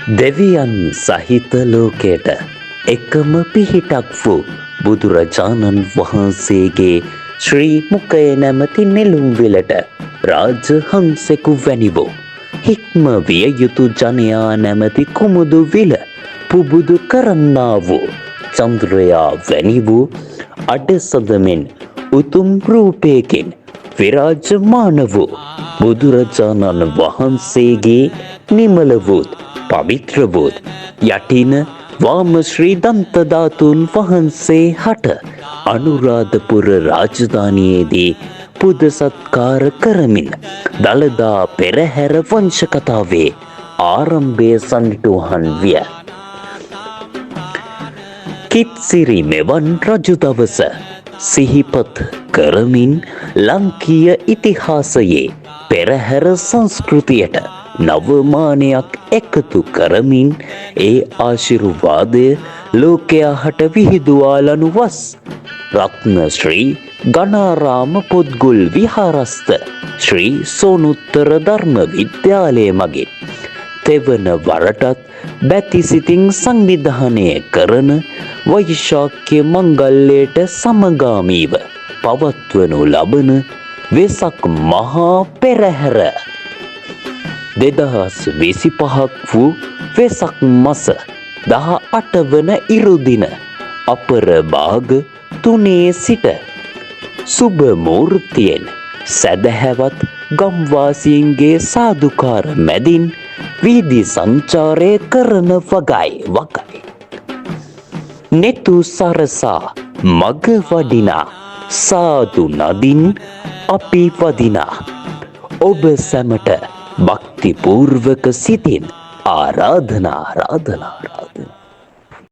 දෙවියන් සහිත ලෝකයට එකම පිහිටක් වූ බුදුරජාණන් වහන්සේගේ ශ්‍රී මුඛය නැමැති නෙළුම් විලට රාජහංසෙකු වැනි වූ හික්ම විය යුතු ජනයා නැමැති කුමුදු විල පුබුදු කරන්නා වූ චන්ද්‍රයා වැනි වූ අඩසදමෙන් උතුම් රූපයකින් විරාජමාන වූ බුදුරජාණන් වහන්සේගේ නිමල වූත් පවිත්‍ර වූත් යටින වාම ශ්‍රී දන්ත ධාතුන් වහන්සේ හට අනුරාධපුර රාජධානියේදී පුද සත්කාර කරමින් දළදා පෙරහැර වංශ කතාවේ ආරම්භය සනිටුහන් විය. කිත්සිරි මෙවන් රජු දවස සිහිපත් කරමින් ලංකීය ඉතිහාසයේ පෙරහැර සංස්කෘතියට නවමානයක් එකතු කරමින් ඒ ආශිර්වාදය ලෝකයා හට විහිදුවාලනු වස් රත්න ශ්‍රී ගණාරාම පොත්ගුල් විහාරස්ථ ශ්‍රී සෝනුත්තර ධර්ම විද්‍යාලය මගින් තෙවන වරටත් බැතිසිතින් සංවිධානය කරන වෛශාඛ්‍ය මංගල්‍යයට සමගාමීව පවත්වනු ලබන වෙසක් මහා පෙරහැර 2025 වූ වෙසක් මස 18 වන ඉරුදින අපර භාග 3 සිට සුබ මූර්තියෙන් සැදැහැවත් ගම්වාසීන්ගේ සාදුකාර මැදින් වීදි සංචාරය කරන වගයි. නෙතු සරසා මග වඩිනා සාදු නදින් අපි වදිනා ඔබ සැමට භක්තිපූර්වක සිතින් ආරාධනා.